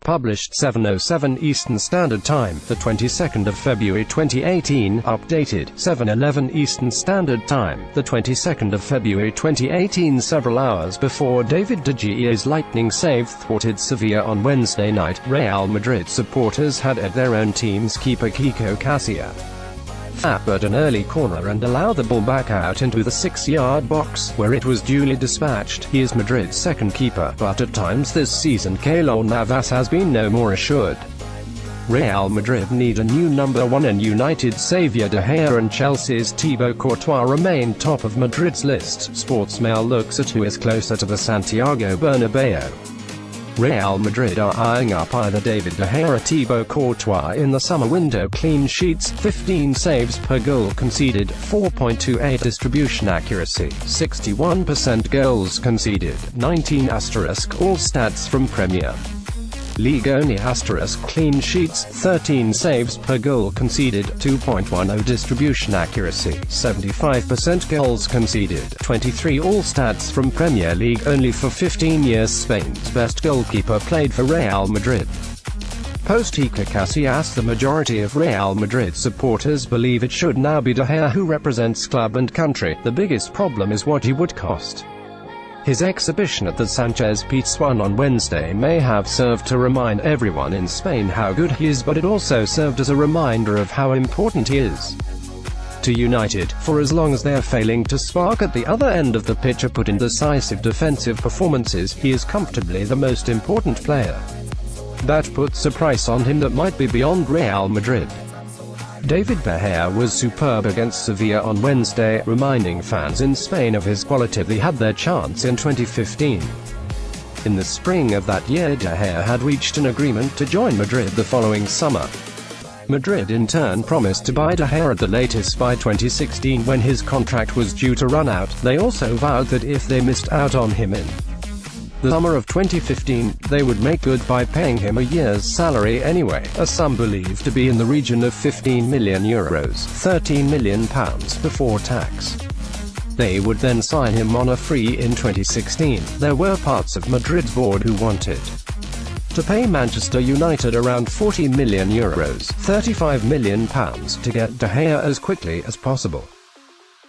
published 7:07 Eastern Standard Time, the 22nd of February 2018, updated 7:11 Eastern Standard Time, the 22nd of February 2018. Several hours before David De Gea's lightning save thwarted Sevilla on Wednesday night, Real Madrid supporters had at their own team's keeper Kiko Casilla at an early corner and allow the ball back out into the 6-yard box, where it was duly dispatched. He is Madrid's second keeper, but at times this season Keylor Navas has been no more assured. Real Madrid need a new number 1, and United's saviour De Gea and Chelsea's Thibaut Courtois remain top of Madrid's list. Sportsmail looks at who is closer to the Santiago Bernabeu. Real Madrid are eyeing up either David De Gea or Thibaut Courtois in the summer window. Clean sheets, 15 saves per goal conceded, 4.28 distribution accuracy, 61% goals conceded, 19 *, all stats from Premier League only *, clean sheets, 13 saves per goal conceded, 2.10 distribution accuracy, 75% goals conceded, 23 all stats from Premier League only. For 15 years Spain's best goalkeeper played for Real Madrid. Post Kiko Casilla asked the majority of Real Madrid supporters believe it should now be De Gea who represents club and country. The biggest problem is what he would cost. His exhibition at the Sanchez Pizjuan on Wednesday may have served to remind everyone in Spain how good he is, but it also served as a reminder of how important he is to United. For as long as they're failing to spark at the other end of the pitch or put in decisive defensive performances, he is comfortably the most important player. That puts a price on him that might be beyond Real Madrid. David De Gea was superb against Sevilla on Wednesday, reminding fans in Spain of his quality. They had their chance in 2015. In the spring of that year, De Gea had reached an agreement to join Madrid the following summer. Madrid in turn promised to buy De Gea at the latest by 2016 when his contract was due to run out. They also vowed that if they missed out on him in the summer of 2015, they would make good by paying him a year's salary anyway, a sum believed to be in the region of €15 million, £13 million before tax. They would then sign him on a free in 2016. There were parts of Madrid's board who wanted to pay Manchester United around €40 million, £35 million, to get De Gea as quickly as possible.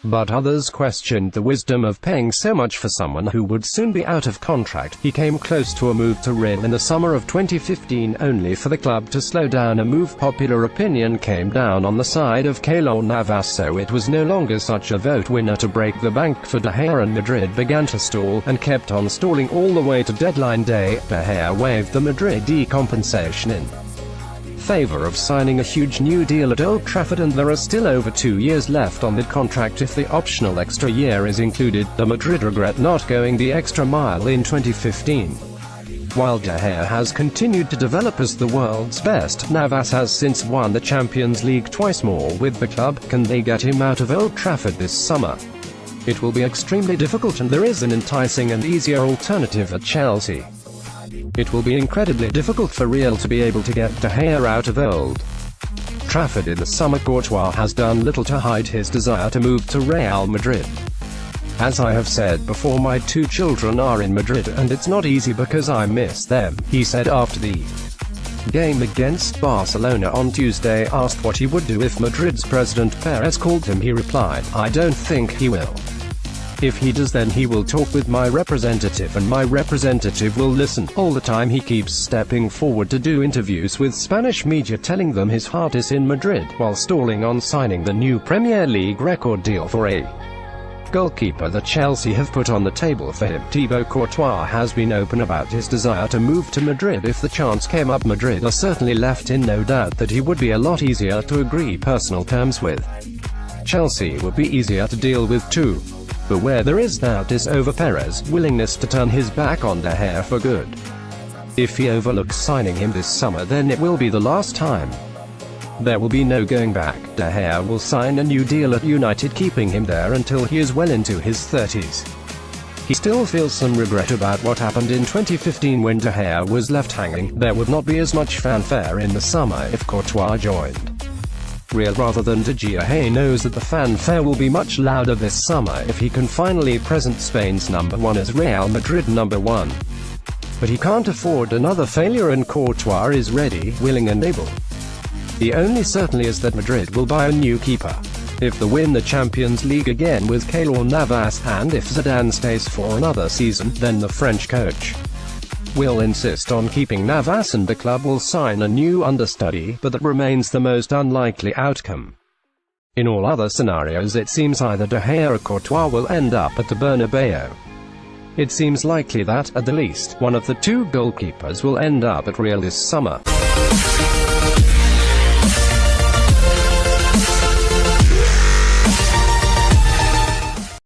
But others questioned the wisdom of paying so much for someone who would soon be out of contract. He came close to a move to Real in the summer of 2015, only for the club to slow down a move. Popular opinion came down on the side of Keylor Navas, so it was no longer such a vote winner to break the bank for De Gea, and Madrid began to stall, and kept on stalling all the way to deadline day. De Gea waived the Madrid compensation in favor of signing a huge new deal at Old Trafford, and there are still over 2 years left on the contract if the optional extra year is included. The Madrid regret not going the extra mile in 2015. While De Gea has continued to develop as the world's best, Navas has since won the Champions League twice more with the club. Can they get him out of Old Trafford this summer? It will be extremely difficult, and there is an enticing and easier alternative at Chelsea. It will be incredibly difficult for Real to be able to get De Gea out of Old Trafford in the summer. Courtois has done little to hide his desire to move to Real Madrid. As I have said before, my 2 children are in Madrid, and it's not easy because I miss them, he said after the game against Barcelona on Tuesday. Asked what he would do if Madrid's president Perez called him, he replied, "I don't think he will. If he does, then he will talk with my representative, and my representative will listen." All the time he keeps stepping forward to do interviews with Spanish media, telling them his heart is in Madrid, while stalling on signing the new Premier League record deal for a goalkeeper that Chelsea have put on the table for him. Thibaut Courtois has been open about his desire to move to Madrid if the chance came up. Madrid are certainly left in no doubt that he would be a lot easier to agree personal terms with. Chelsea would be easier to deal with too. But where there is doubt is over Perez's willingness to turn his back on De Gea for good. If he overlooks signing him this summer, then it will be the last time. There will be no going back. De Gea will sign a new deal at United, keeping him there until he is well into his 30s. He still feels some regret about what happened in 2015 when De Gea was left hanging. There would not be as much fanfare in the summer if Courtois joined Real rather than De Gea. He knows that the fanfare will be much louder this summer if he can finally present Spain's number 1 as Real Madrid number 1. But he can't afford another failure, and Courtois is ready, willing and able. The only certainty is that Madrid will buy a new keeper. If they win the Champions League again with Keylor Navas, and if Zidane stays for another season, then the French coach will insist on keeping Navas and the club will sign a new understudy, but that remains the most unlikely outcome. In all other scenarios it seems either De Gea or Courtois will end up at the Bernabeu. It seems likely that, at the least, one of the two goalkeepers will end up at Real this summer.